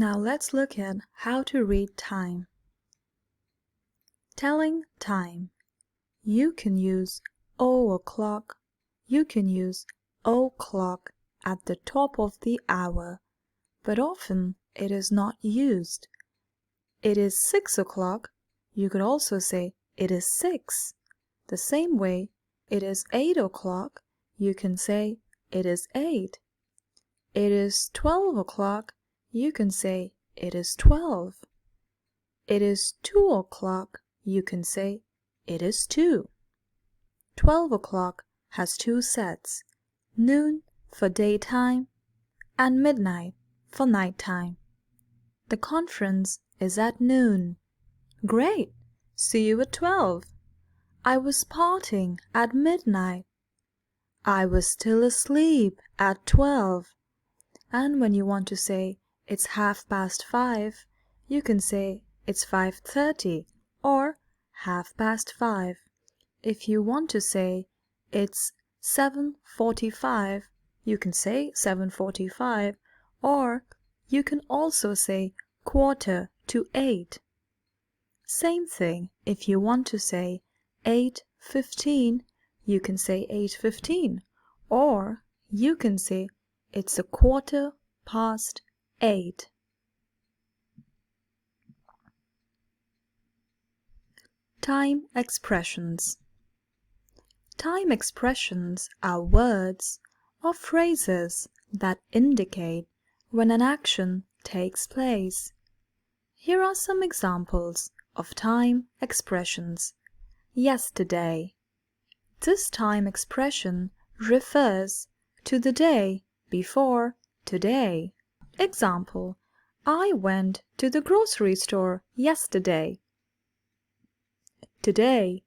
Now let's look at how to read time. Telling time. You can use o'clock. You can use o'clock at the top of the hour, but often it is not used. It is 6 o'clock. You could also say it is 6. The same way, it is 8 o'clock. You can say it is 8. It is 12 o'clock. You can say it is 12. It is 2 o'clock. You can say it is 2. 12 o'clock has two sets, noon for daytime and midnight for nighttime. The conference is at noon. Great! See you at 12. I was partying at midnight. I was still asleep at 12. And when you want to say it's 5:30, you can say it's 5:30 or 5:30. If you want to say it's 7:45, you can say 7:45, or you can also say 7:45. Same thing, if you want to say 8:15, you can say 8:15, or you can say it's 8:15. Time expressions. Time expressions are words or phrases that indicate when an action takes place. Here are some examples of time expressions. Yesterday. This time expression refers to the day before today. Example: I went to the grocery store yesterday. Today.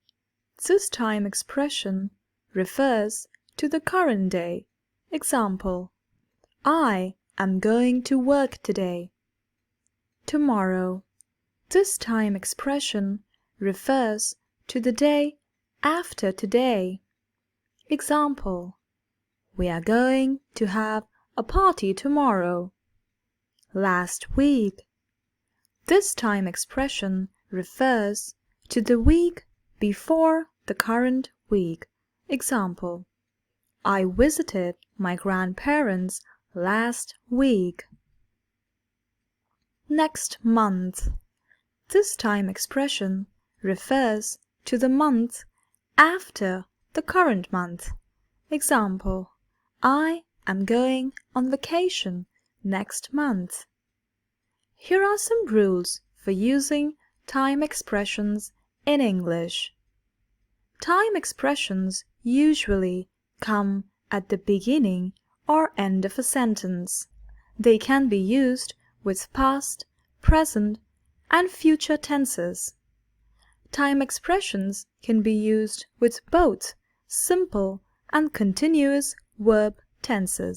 This time expression refers to the current day. Example: I am going to work today. Tomorrow. This time expression refers to the day after today. Example: we are going to have a party tomorrow. Last week. This time expression refers to the week before the current week. Example: I visited my grandparents last week. Next month. This time expression refers to the month after the current month. Example: I am going on vacation next month. Here are some rules for using time expressions in English. Time expressions usually come at the beginning or end of a sentence. They can be used with past, present, and future tenses. Time expressions can be used with both simple and continuous verb tenses.